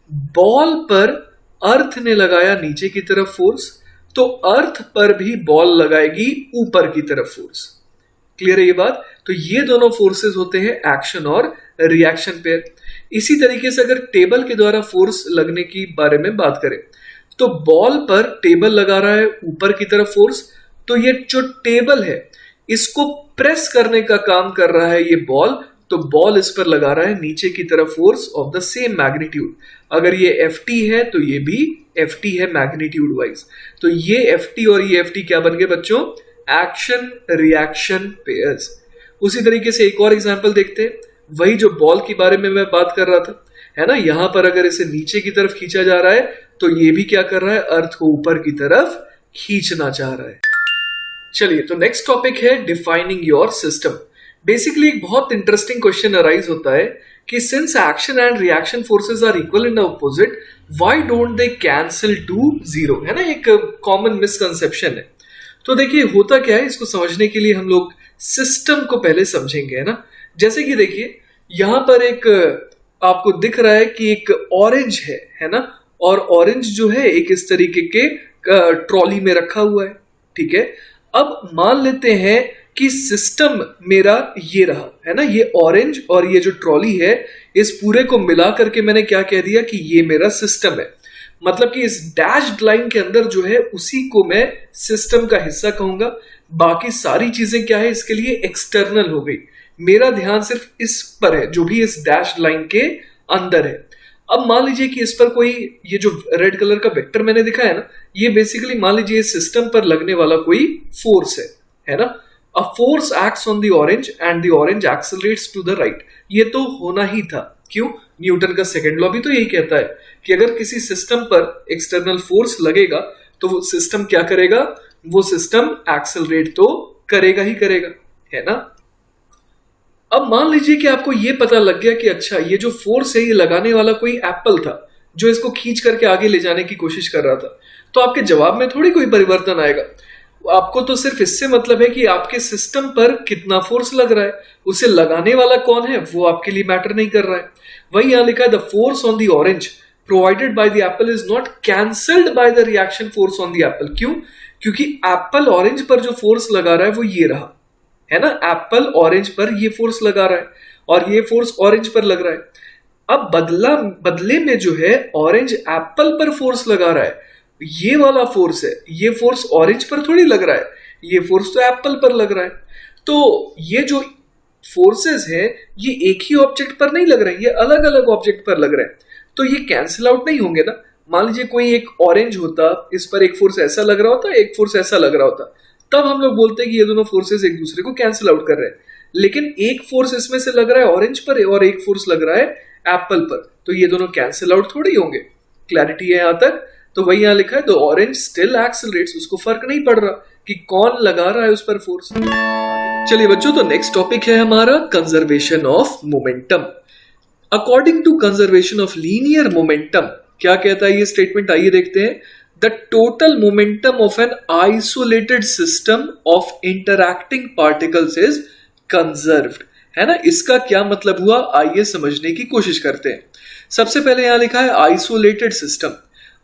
बॉल पर अर्थ ने लगाया नीचे की तरफ फोर्स, तो अर्थ पर भी बॉल लगाएगी ऊपर की तरफ फोर्स। क्लियर है ये बात? तो ये दोनों फोर्सेस होते हैं एक्शन और रिएक्शन पेयर। इसी तरीके से अगर टेबल के द्वारा फोर्स लगने की बारे में बात करें, तो बॉल पर टेबल लगा रहा है ऊपर की तरफ फोर्स, तो ये जो टेबल है इसको प्रेस करने का काम कर रहा है ये बॉल, तो बॉल इस पर लगा रहा है नीचे की तरफ force of the same magnitude. अगर ये Ft है तो ये भी Ft है मैग्नीट्यूड वाइज। तो ये Ft और ये Ft क्या बन गए बच्चों? Action reaction pairs. उसी तरीके से एक और एग्जांपल देखते हैं, वही जो बॉल के बारे में मैं बात कर रहा था, है ना। यहां पर अगर इसे नीचे की तरफ खींचा जा रहा है तो ये भी क्या कर रहा है? अर्थ को ऊपर की तरफ खींचना चाह रहा है। चलिए, तो नेक्स्ट टॉपिक है डिफाइनिंग योर सिस्टम। बेसिकली एक बहुत इंटरेस्टिंग क्वेश्चन अराइज होता है कि since action and reaction forces are equal in opposite, why don't they cancel to zero, है ना। एक कॉमन मिसकंसेप्शन है। तो देखिए होता क्या है, इसको समझने के लिए हम लोग सिस्टम को पहले समझेंगे, है ना। जैसे कि देखिए यहां पर एक आपको दिख रहा है कि एक ऑरेंज है ना, और ऑरेंज जो है एक इस तरीके के ट्रॉली में रखा हुआ है, ठीक है। अब मान लेते हैं कि सिस्टम मेरा ये रहा, है ना, ये ऑरेंज और ये जो ट्रॉली है, इस पूरे को मिला करके मैंने क्या कह दिया कि ये मेरा सिस्टम है। मतलब कि इस डैश्ड लाइन के अंदर जो है उसी को मैं सिस्टम का हिस्सा कहूंगा। बाकी सारी चीजें क्या है इसके लिए एक्सटर्नल हो गई। मेरा ध्यान सिर्फ इस पर है जो भी इस डैश्ड लाइन के अंदर है। अब मान लीजिए कि इस पर कोई ये जो रेड कलर का वेक्टर मैंने दिखाया ना, ये बेसिकली मान लीजिए सिस्टम पर लगने वाला कोई फोर्स है ना। A force acts on the orange and the orange accelerates to the right. ये तो होना ही था। क्यों? न्यूटन का सेकंड लॉ भी तो यही कहता है कि अगर किसी सिस्टम पर एक्सटर्नल फोर्स लगेगा तो वो सिस्टम क्या करेगा? वो सिस्टम एक्सेलरेट तो करेगा ही करेगा, है ना। अब मान लीजिए कि आपको ये पता लग गया कि अच्छा ये जो फोर्स है ये लगाने वाला कोई एप्पल था जो इसको खींच करके आगे ले जाने की कोशिश कर रहा था, तो आपके जवाब में थोड़ी कोई परिवर्तन आएगा। आपको तो सिर्फ इससे मतलब है कि आपके सिस्टम पर कितना फोर्स लग रहा है, उसे लगाने वाला कौन है वो आपके लिए मैटर नहीं कर रहा है। वही यहां लिखा है the force on the orange provided by the Apple is not cancelled by the reaction force on the Apple. क्यों? क्योंकि एप्पल ऑरेंज पर जो फोर्स लगा रहा है वो ये रहा, है ना। एप्पल ऑरेंज पर ये फोर्स लगा रहा है और ये फोर्स ऑरेंज पर लग रहा है। अब बदले में जो है ऑरेंज एप्पल पर फोर्स लगा रहा है, ये वाला फोर्स है, ये फोर्स ऑरेंज पर थोड़ी लग रहा है, ये फोर्स तो एप्पल पर लग रहा है। तो ये जो फोर्सेस है ये एक ही ऑब्जेक्ट पर नहीं लग रहे हैं, ये अलग अलग ऑब्जेक्ट पर लग रहे हैं, तो ये कैंसिल आउट नहीं होंगे ना। मान लीजिए कोई एक ऑरेंज होता, इस पर एक फोर्स ऐसा लग रहा होता, एक फोर्स ऐसा लग रहा होता, तब हम लोग बोलते हैं कि ये दोनों फोर्सेस एक दूसरे को कैंसिल आउट कर रहे हैं। लेकिन एक फोर्स इसमें से लग रहा है ऑरेंज पर और एक फोर्स लग रहा है एप्पल पर, तो ये दोनों कैंसिल आउट थोड़ी होंगे। क्लैरिटी है यहां तक? तो वही यहां लिखा है द ऑरेंज स्टिल एक्सेलरेट्स, उसको फर्क नहीं पड़ रहा कि कौन लगा रहा है उस पर फोर्स। चलिए बच्चों, तो नेक्स्ट टॉपिक है हमारा conservation of momentum. According to conservation of linear momentum, क्या कहता है ये स्टेटमेंट? आइए देखते हैं। The total momentum of an isolated system of interacting particles is conserved, है ना। इसका क्या मतलब हुआ, आइए समझने की कोशिश करते हैं। सबसे पहले यहां लिखा है आइसोलेटेड सिस्टम।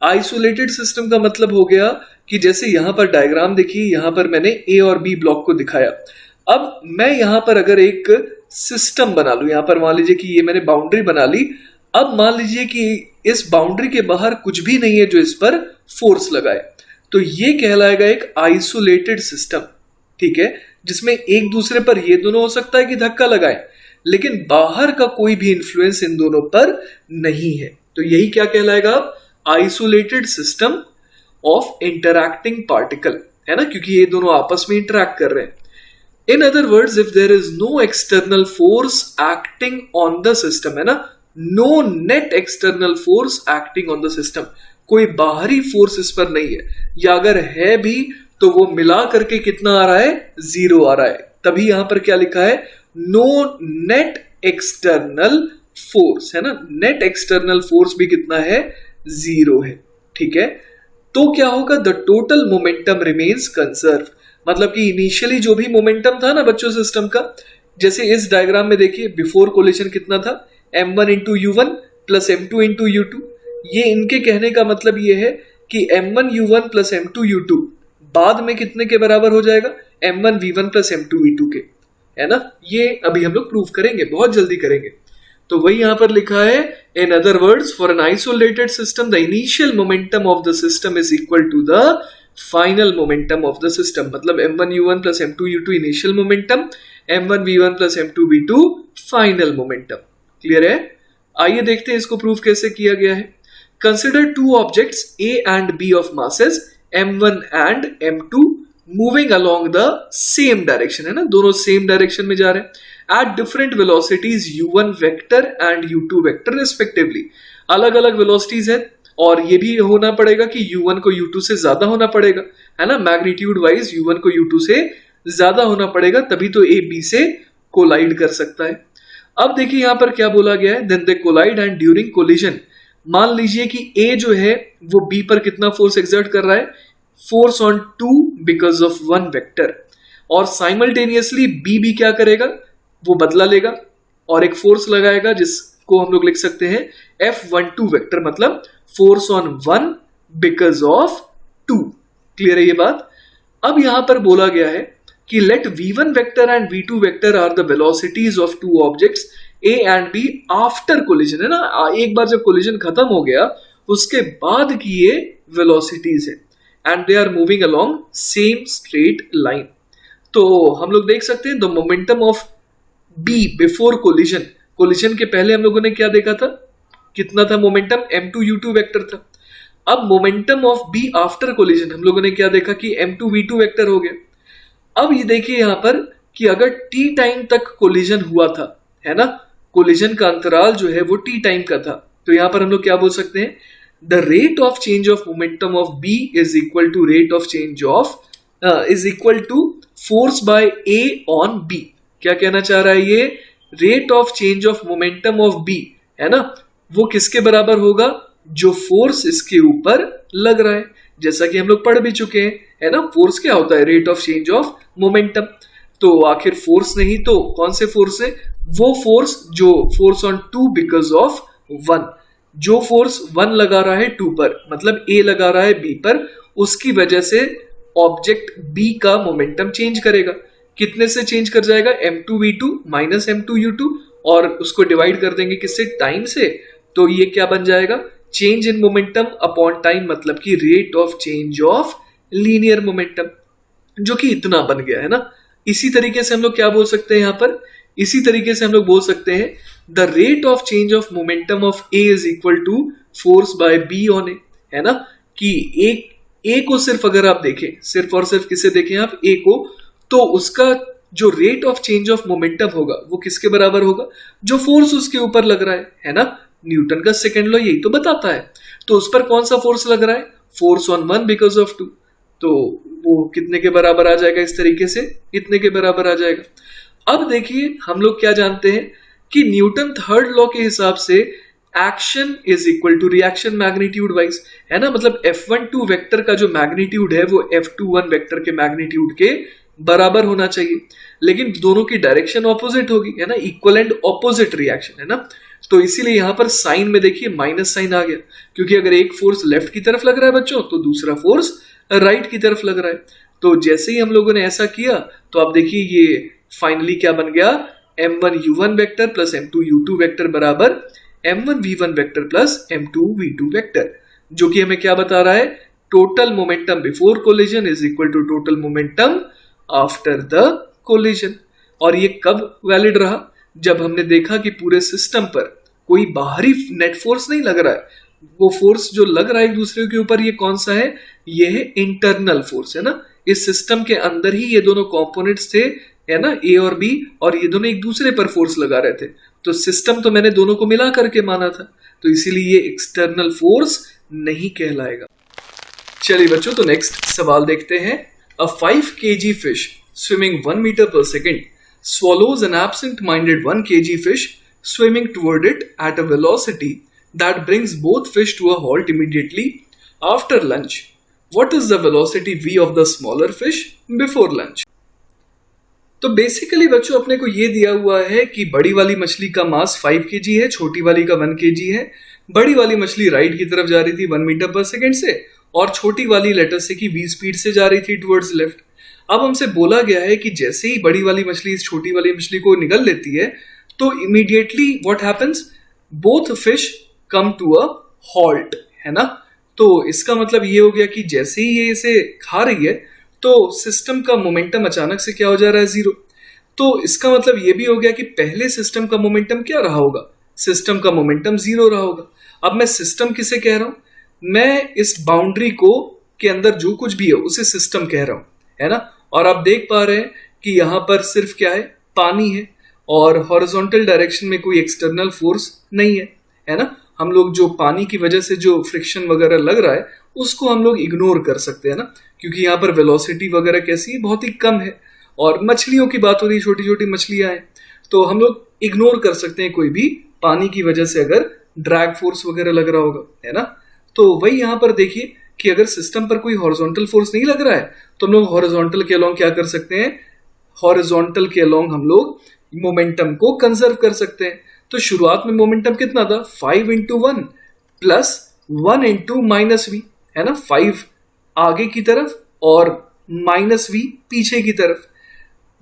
आइसोलेटेड सिस्टम का मतलब हो गया कि जैसे यहां पर डायग्राम देखिए, यहां पर मैंने ए और बी ब्लॉक को दिखाया। अब मैं यहां पर अगर एक सिस्टम बना लूं, यहां पर मान लीजिए कि ये मैंने बाउंड्री बना ली। अब मान लीजिए कि इस बाउंड्री के बाहर कुछ भी नहीं है जो इस पर फोर्स लगाए, तो ये कहलाएगा एक आइसोलेटेड सिस्टम, ठीक है, जिसमें एक दूसरे पर ये दोनों हो सकता है कि धक्का लगाए, लेकिन बाहर का कोई भी इंफ्लुएंस इन दोनों पर नहीं है। तो यही क्या कहलाएगा? Isolated system of interacting particle, है ना, क्योंकि ये दोनों आपस में इंटरैक्ट कर रहे हैं। In other words, if there is no external force acting on the system, है ना, no net external force acting on the system, कोई बाहरी फोर्स इस पर नहीं है, या अगर है भी तो वो मिला करके कितना आ रहा है? जीरो आ रहा है। तभी यहां पर क्या लिखा है? नो नेट एक्सटर्नल फोर्स, है ना। नेट एक्सटर्नल फोर्स भी कितना है? जीरो है, ठीक है। तो क्या होगा? The total momentum remains conserve. मतलब कि इनिशियली जो भी मोमेंटम था ना बच्चों सिस्टम का, जैसे इस डायग्राम में देखिए बिफोर कोलिजन कितना था? m1 into u1 plus m2 into u2। ये इनके कहने का मतलब ये है कि m1u1 प्लस m2u2 बाद में कितने के बराबर हो जाएगा, m1v1 प्लस m2v2 के, है ना। ये अभी हम लोग प्रूव करेंगे, बहुत जल्दी करेंगे। तो वही यहां पर लिखा है, in other words for an isolated system the initial momentum of the system is equal to the final momentum of the system. मतलब m1u1 plus m2u2 initial momentum, m1v1 plus m2v2 final momentum. Clear है? आइए देखते हैं इसको प्रूव कैसे किया गया है। Consider to objects A and B of masses m1 and m2 moving along the same direction, है ना, दोनों सेम डायरेक्शन में जा रहे हैं at different velocities u1 vector and u2 vector respectively. अलग अलग वेलोसिटीज है और ये भी होना पड़ेगा कि u1 को u2 से ज्यादा होना पड़ेगा, है ना, मैग्नीट्यूड वाइज u1 को u2 से ज्यादा होना पड़ेगा, तभी तो A B से कोलाइड कर सकता है। अब देखिए यहां पर क्या बोला गया है, then they collide and during collision. मान लीजिए कि A जो है वो B पर कितना फोर्स एक्सर्ट कर रहा है, force on 2 because of 1 vector, और साइमल्टेनियसली B भी क्या करेगा, वो बदला लेगा और एक फोर्स लगाएगा जिसको हम लोग लिख सकते हैं F12 वेक्टर, मतलब force on 1 because of 2। Clear है ये बात? अब यहां पर बोला गया है कि let v1 vector and v2 vector are the velocities of two objects A and B after collision, है ना, एक बार जब कोलिजन खत्म हो गया उसके बाद की ये वेलोसिटीज है, and they are moving along same straight line. तो हम लोग देख सकते हैं the momentum of B before collision, collision के पहले हम लोगों ने क्या देखा था, कितना था मोमेंटम, m2u2 वेक्टर था। अब momentum of B after collision हम लोगों ने क्या देखा कि m2v2 वेक्टर हो गया। अब ये देखिए यहां पर कि अगर t टाइम तक कोलिजन हुआ था, है ना, कोलिजन का अंतराल जो है वो t टाइम का था, तो यहां पर हम लोग क्या बोल सकते हैं, the rate of change of momentum of B is equal to rate of change of is equal to force by A on B। क्या कहना चाह रहा है ये, rate of change of momentum of B, है ना, वो किसके बराबर होगा, जो फोर्स इसके ऊपर लग रहा है, जैसा कि हम लोग पढ़ भी चुके हैं, है ना। फोर्स क्या होता है, rate of change of momentum. तो आखिर फोर्स नहीं तो कौन से फोर्स है, वो फोर्स जो फोर्स ऑन 2 बिकॉज ऑफ 1, जो फोर्स 1 लगा रहा है 2 पर, मतलब A लगा रहा है B पर, उसकी वजह से ऑब्जेक्ट B का मोमेंटम चेंज करेगा। कितने से चेंज कर जाएगा, m2v2 माइनस m2u2, और उसको डिवाइड कर देंगे किससे, टाइम से, तो ये क्या बन जाएगा, change in momentum upon time, मतलब कि rate of change of linear momentum, जो कि इतना बन गया, है ना। इसी तरीके से हम लोग क्या बोल सकते हैं यहां पर, इसी तरीके से हम लोग बोल सकते हैं the rate of change of momentum of A is equal to force by B on A, है ना, कि एक A को सिर्फ अगर आप देखें, सिर्फ और सिर्फ किसे देखें आप, A को, तो उसका जो rate of change of momentum होगा वो किसके बराबर होगा, जो फोर्स उसके ऊपर लग रहा है ना। न्यूटन का सेकेंड लॉ यही तो बताता है। तो उस पर कौन सा फोर्स लग रहा है, फोर्स ऑन 1 बिकॉज ऑफ 2, तो वो कितने के बराबर आ जाएगा, इस तरीके से इतने के बराबर आ जाएगा। अब देखिए हम लोग क्या जानते हैं कि न्यूटन थर्ड लॉ के हिसाब से action is equal to reaction magnitude wise, है ना, मतलब F12 वेक्टर का जो मैग्नीट्यूड है वो F21 वेक्टर के मैग्नीट्यूड के बराबर होना चाहिए, लेकिन दोनों की डायरेक्शन ऑपोजिट होगी, है ना, इक्वल एंड ऑपोजिट रिएक्शन, है ना। तो इसीलिए यहां पर साइन में देखिए माइनस साइन आ गया, क्योंकि अगर एक फोर्स लेफ्ट की तरफ लग रहा है बच्चों, तो दूसरा फोर्स राइट की तरफ लग रहा है। तो जैसे ही हम लोगों ने ऐसा किया तो आप देखिए ये फाइनली क्या बन गया, m1u1 vector plus m2u2 vector बराबर m1v1 vector plus m2v2 vector, जो कि हमें क्या बता रहा है, total momentum before collision is equal to total momentum after the collision. और ये कब वैलिड रहा, जब हमने देखा कि पूरे सिस्टम पर कोई बाहरी नेट फोर्स नहीं लग रहा है, वो फोर्स जो लग रहा है एक दूसरे के ऊपर, ये कौन सा है, ये है इंटरनल फोर्स, है ना। इस सिस्टम के अंदर ही ये दोनों कंपोनेंट्स थे, है ना, A और B, और ये दोनों एक दूसरे पर फोर्स लगा रहे थे। तो सिस्टम तो मैंने दोनों को मिला करके माना था, तो इसीलिए ये एक्सटर्नल फोर्स नहीं कहलाएगा। चलिए बच्चों, तो नेक्स्ट सवाल देखते हैं। अ 5 kg fish swimming 1 metre per second swallows an absent-minded 1 kg fish swimming toward it at a velocity that brings both fish to a halt immediately after lunch. What is the velocity v of the smaller fish before lunch? तो बेसिकली बच्चों अपने को ये दिया हुआ है कि बड़ी वाली मछली का मास 5 kg है, छोटी वाली का 1 kg है। बड़ी वाली मछली राइट की तरफ जा रही थी 1 मीटर पर सेकेंड से, और छोटी वाली लेटर से की v स्पीड से जा रही थी टुवर्ड्स लेफ्ट। अब हमसे बोला गया है कि जैसे ही बड़ी वाली मछली इस छोटी वाली मछली को निगल लेती है तो immediately what happens, both fish come to a halt, है ना। तो इसका मतलब ये हो गया कि जैसे ही ये इसे खा रही है तो सिस्टम का मोमेंटम अचानक से क्या हो जा रहा है, जीरो। तो इसका मतलब ये भी हो गया कि पहले सिस्टम का मोमेंटम क्या रहा होगा, सिस्टम का मोमेंटम जीरो रहा होगा। अब मैं सिस्टम किसे कह रहा हूं, मैं इस बाउंड्री को के अंदर जो कुछ भी है उसे सिस्टम कह रहा हूं, है ना। और आप देख पा रहे हैं कि यहां पर सिर्फ क्या है, पानी है, और हॉरिजॉन्टल डायरेक्शन में कोई एक्सटर्नल फोर्स नहीं है ना। हम लोग जो पानी की वजह से जो फ्रिक्शन वगैरह लग रहा है उसको हम लोग इग्नोर कर सकते हैं ना, क्योंकि यहाँ पर वेलोसिटी वगैरह कैसी है, बहुत ही कम है। और मछलियों की बात हो रही है, छोटी छोटी मछलियां हैं, तो हम लोग इग्नोर कर सकते हैं कोई भी पानी की वजह से अगर ड्रैग फोर्स वगैरह लग रहा होगा, है ना। तो वही यहाँ पर देखिए कि अगर सिस्टम पर कोई हॉरिजॉन्टल फोर्स नहीं लग रहा है तो हम लोग हॉरिजॉन्टल के अलोंग क्या कर सकते हैं, हॉरिजॉन्टल के अलोंग हम लोग मोमेंटम को कंजर्व कर सकते हैं। तो शुरुआत में मोमेंटम कितना था, 5 into 1 plus 1 into minus v, है ना। 5 आगे की तरफ और माइनस वी पीछे की तरफ,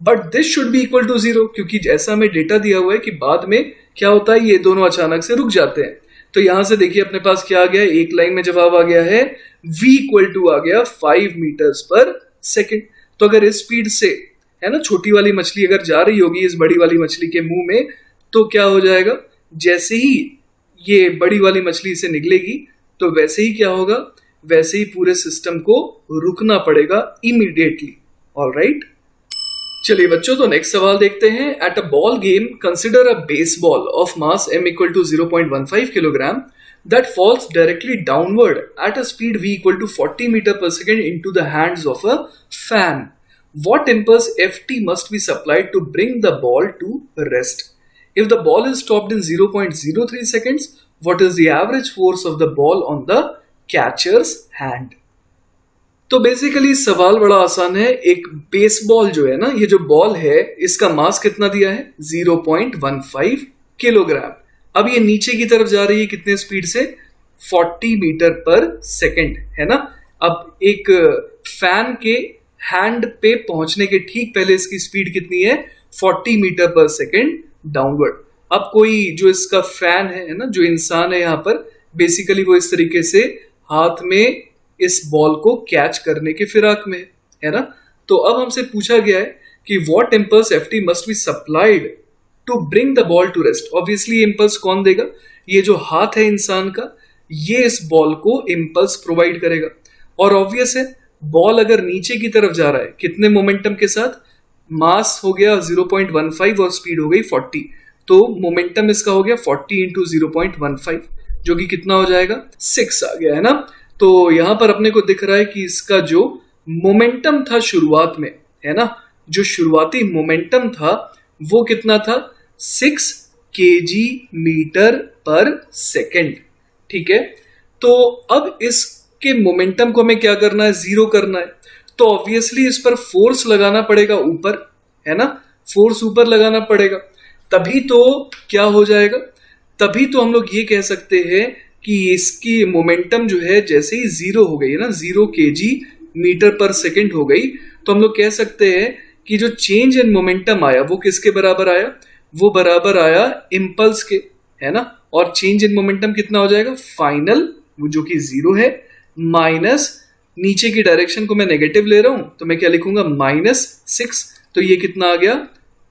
but this should be equal to zero, क्योंकि ऐसा हमें डेटा दिया हुआ है कि बाद में क्या होता है, ये दोनों अचानक से रुक जाते हैं। तो यहां से देखिए अपने पास क्या आ गया, एक लाइन में जवाब आ गया है v इक्वल टू आ गया 5 मीटर्स पर सेकेंड। तो अगर इस स्पीड से, है ना, छोटी वाली मछली अगर जा रही होगी इस बड़ी वाली मछली के मुंह में, तो क्या हो जाएगा, जैसे ही ये बड़ी वाली मछली से निकलेगी तो वैसे ही क्या होगा, वैसे ही पूरे सिस्टम को रुकना पड़ेगा इमीडिएटली। ऑलराइट, चलिए बच्चों, तो नेक्स्ट सवाल देखते हैं। At a ball game consider a baseball of mass m equals to 0.15 kilogram that falls directly downward at a speed v equal to 40 meter per second into the hands of a fan. What impulse ft must be supplied to bring the ball to rest? If the ball is stopped in 0.03 seconds, what is the average force of the ball on the catcher's hand? तो बेसिकली सवाल बड़ा आसान है। एक बेसबॉल जो है ना, ये जो बॉल है इसका मास कितना दिया है, 0.15 किलोग्राम। अब ये नीचे की तरफ जा रही है कितने स्पीड से, 40 मीटर पर सेकेंड, है ना। अब एक फैन के हैंड पे पहुंचने के ठीक पहले इसकी स्पीड कितनी है, 40 मीटर पर सेकेंड डाउनवर्ड। अब कोई जो इसका फैन है ना, जो इंसान है यहाँ पर, बेसिकली वो इस तरीके से हाथ में इस बॉल को कैच करने के फिराक में, है ना। तो अब हमसे पूछा गया है कि what impulse FT must be supplied to bring the ball to rest. Obviously impulse कौन देगा, ये जो हाथ है इंसान का, ये इस बॉल को इम्पल्स प्रोवाइड करेगा। और ऑब्वियस है, बॉल अगर नीचे की तरफ जा रहा है कितने मोमेंटम के साथ, मास हो गया 0.15 और स्पीड हो गई 40, तो मोमेंटम इसका हो गया 40 इंटू 0.15, जो कि कितना हो जाएगा, 6 आ गया, है ना। तो यहां पर अपने को दिख रहा है कि इसका जो मोमेंटम था शुरुआत में, है ना, जो शुरुआती मोमेंटम था वो कितना था, 6 kg मीटर पर सेकेंड, ठीक है। तो अब इसके मोमेंटम को हमें क्या करना है, जीरो करना है। तो ऑब्वियसली इस पर फोर्स लगाना पड़ेगा ऊपर, है ना, फोर्स ऊपर लगाना पड़ेगा, तभी तो क्या हो जाएगा, तभी तो हम लोग ये कह सकते हैं कि इसकी मोमेंटम जो है जैसे ही जीरो हो गई है ना, 0 kg मीटर पर सेकेंड हो गई, तो हम लोग कह सकते हैं कि जो चेंज इन मोमेंटम आया वो किसके बराबर आया, वो बराबर आया इम्पल्स के, है ना। और चेंज इन मोमेंटम कितना हो जाएगा, फाइनल, जो कि 0 है, माइनस नीचे की डायरेक्शन को मैं नेगेटिव ले रहा हूं तो मैं क्या लिखूंगा, -6, तो ये कितना आ गया,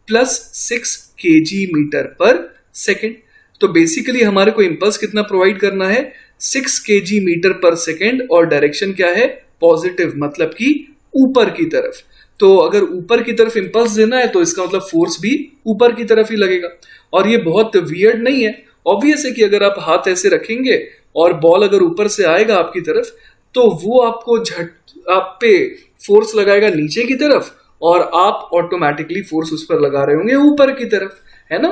+6 kg मीटर पर सेकेंड। तो बेसिकली हमारे को इम्पल्स कितना प्रोवाइड करना है, 6 kg मीटर पर सेकेंड, और डायरेक्शन क्या है, पॉजिटिव, मतलब कि ऊपर की तरफ। तो अगर ऊपर की तरफ इम्पल्स देना है तो इसका मतलब फोर्स भी ऊपर की तरफ ही लगेगा। और ये बहुत वियर्ड नहीं है, ऑब्वियस है कि अगर आप हाथ ऐसे रखेंगे और बॉल अगर ऊपर से आएगा आपकी तरफ, तो वो आपको आप पे फोर्स लगाएगा नीचे की तरफ, और आप ऑटोमेटिकली फोर्स उस पर लगा रहे होंगे ऊपर की तरफ, है ना।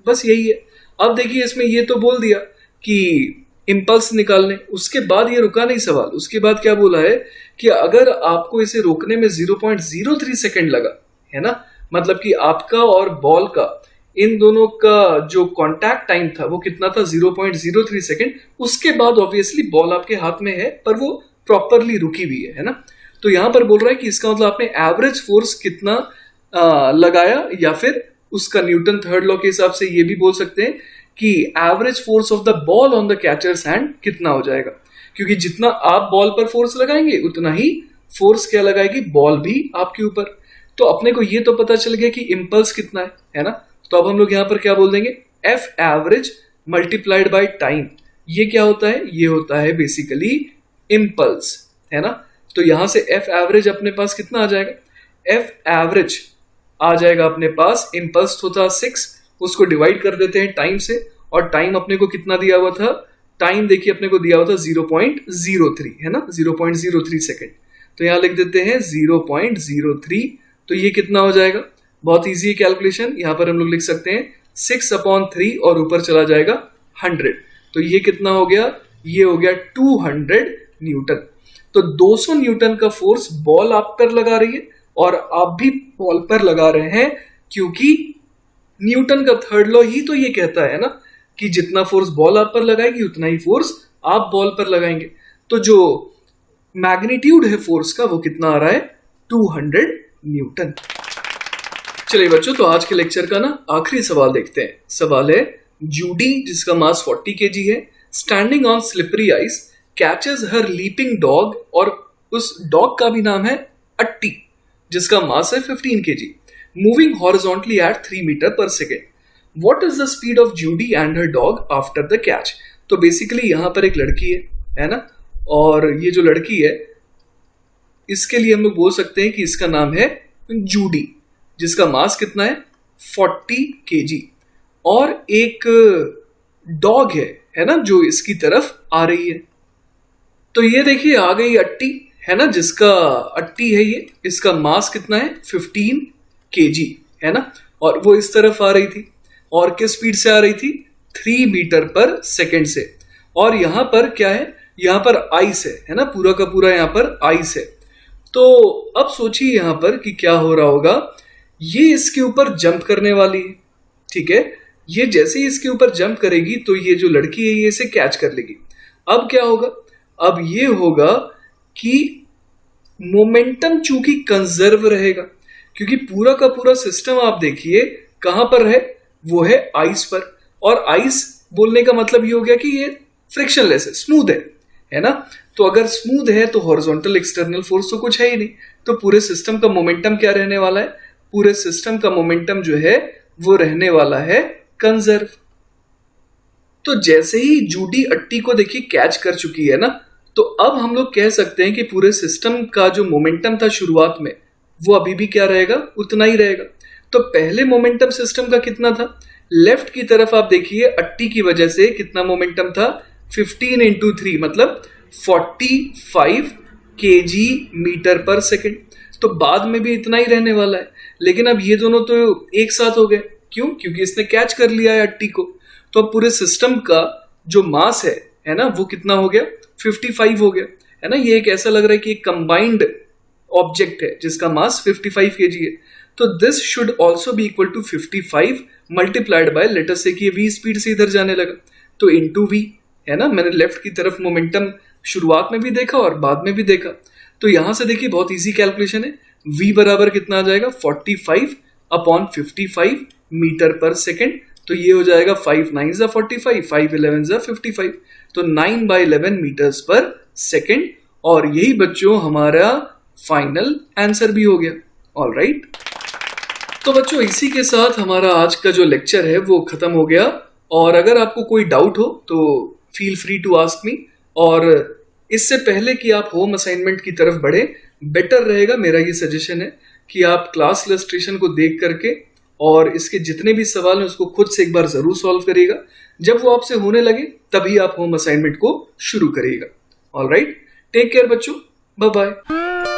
बस यही है। अब देखिए इसमें ये तो बोल दिया कि इम्पल्स निकालने, उसके बाद ये रुका नहीं सवाल, उसके बाद क्या बोला है कि अगर आपको इसे रोकने में 0.03 सेकेंड लगा, है ना, मतलब कि आपका और बॉल का इन दोनों का जो कांटेक्ट टाइम था वो कितना था 0.03 सेकेंड। उसके बाद ऑब्वियसली बॉल आपके हाथ में है पर वो प्रॉपरली रुकी हुई है ना। तो यहां पर बोल रहा है कि इसका मतलब आपने एवरेज फोर्स कितना लगाया, या फिर उसका न्यूटन थर्ड लॉ के हिसाब से ये भी बोल सकते हैं कि average force of the ball on the catchers hand कितना हो जाएगा, क्योंकि जितना आप बॉल पर फोर्स लगाएंगे उतना ही फोर्स क्या लगाएगी बॉल भी आपके ऊपर। तो अपने को ये तो पता चल गया कि इम्पल्स कितना है ना। तो अब हम लोग यहाँ पर क्या बोल देंगे, F average multiplied by time. ये क्या होता है, ये होता है बेसिकली इम्पल्स, है ना। तो यहां से एफ एवरेज अपने पास कितना आ जाएगा, एफ एवरेज आ जाएगा अपने पास, इम्पल्स होता 6, उसको डिवाइड कर देते हैं टाइम से, और टाइम अपने को कितना दिया हुआ था, टाइम देखिए अपने को दिया हुआ था 0.03, है ना, 0.03 सेकेंड। तो यहां लिख देते हैं 0.03। तो ये कितना हो जाएगा, बहुत इजी है कैलकुलेशन। यहां पर हम लोग लिख सकते हैं 6/3 और ऊपर चला जाएगा 100। तो ये कितना हो गया, ये हो गया 200 न्यूटन। तो 200 न्यूटन का फोर्स बॉल आप पर लगा रही है और आप भी बॉल पर लगा रहे हैं, क्योंकि न्यूटन का थर्ड लॉ ही तो ये कहता है ना कि जितना फोर्स बॉल आप पर लगाएगी उतना ही फोर्स आप बॉल पर लगाएंगे। तो जो मैग्नीट्यूड है फोर्स का वो कितना आ रहा है, 200 न्यूटन। चलिए बच्चों, तो आज के लेक्चर का ना आखिरी सवाल देखते हैं। सवाल है, जूडी जिसका मास 40 kg है, standing on slippery ice, catches her leaping dog, और उस डॉग का भी नाम है अट्टी जिसका मास है 15 kg, moving horizontally at 3 metre per second. What is the speed of Judy and her dog after the catch. तो बेसिकली यहां पर एक लड़की है ना, और ये जो लड़की है इसके लिए हम लोग बोल सकते हैं कि इसका नाम है जूडी जिसका मास कितना है 40 kg, और एक डॉग है ना जो इसकी तरफ आ रही है। तो ये देखिए आ गई अट्टी, है ना, जिसका अट्टी है ये, इसका मास कितना है 15 kg, है ना, और वो इस तरफ आ रही थी, और किस स्पीड से आ रही थी, 3 मीटर पर सेकेंड से। और यहां पर क्या है, यहां पर आइस है ना, पूरा का पूरा यहां पर आइस है। तो अब सोचिए यहां पर कि क्या हो रहा होगा, ये इसके ऊपर जंप करने वाली है, ठीक है। ये जैसे ही इसके ऊपर जंप करेगी तो ये जो लड़की है ये इसे कैच कर लेगी। अब क्या होगा, अब ये होगा कि मोमेंटम चूंकि कंजर्व रहेगा, क्योंकि पूरा का पूरा सिस्टम आप देखिए कहां पर है, वो है आइस पर। और आइस बोलने का मतलब ये हो गया कि ये फ्रिक्शनलेस है, स्मूथ है ना। तो अगर स्मूथ है तो हॉरिजॉन्टल एक्सटर्नल फोर्स तो कुछ है ही नहीं, तो पूरे सिस्टम का मोमेंटम क्या रहने वाला है, पूरे सिस्टम का मोमेंटम जो है वो रहने वाला है कंजर्व। तो जैसे ही जूडी अट्टी को देखिए कैच कर चुकी है ना, तो अब हम लोग कह सकते हैं कि पूरे सिस्टम का जो मोमेंटम था शुरुआत में वो अभी भी क्या रहेगा, उतना ही रहेगा। तो पहले मोमेंटम सिस्टम का कितना था, लेफ्ट की तरफ आप देखिए अट्टी की वजह से कितना मोमेंटम था, 15 × 3 मतलब 45 kg मीटर पर सेकेंड। तो बाद में भी इतना ही रहने वाला है, लेकिन अब ये दोनों तो एक साथ हो गए, क्यों, क्योंकि इसने कैच कर लिया है अट्टी को। तो अब पूरे सिस्टम का जो मास है ना, वो कितना हो गया, 55 हो गया, है ना। ये एक ऐसा लग रहा है कि एक कंबाइंड ऑब्जेक्ट है जिसका मास 55 kg है। तो this should also be equal to 55 multiplied by, later से कि ये v स्पीड से इधर जाने लगा तो इनटू v, है ना। मैंने लेफ्ट की तरफ मोमेंटम शुरुआत में भी देखा और बाद में भी देखा। तो यहां से देखिए बहुत इजी कैलकुलेशन है, v बराबर कितना आ जाएगा 45/55 मीटर पर सेकेंड। तो ये हो जाएगा 5 9 ज़ा 45, 5 11 ज़ा 55, तो 9/11 मीटर्स पर सेकेंड। और यही बच्चों हमारा फाइनल आंसर भी हो गया। ऑल राइट, तो बच्चों इसी के साथ हमारा आज का जो लेक्चर है वो खत्म हो गया। और अगर आपको कोई डाउट हो तो feel free to ask me. और इससे पहले कि आप होम असाइनमेंट की तरफ बढ़े, बेटर रहेगा, मेरा ये सजेशन है कि आप क्लास इलस्ट्रेशन को देख करके और इसके जितने भी सवाल हैं उसको खुद से एक बार जरूर सॉल्व करिएगा। जब वो आपसे होने लगे तभी आप होम असाइनमेंट को शुरू करिएगा। ऑल राइट, टेक केयर बच्चों, बाय बाय।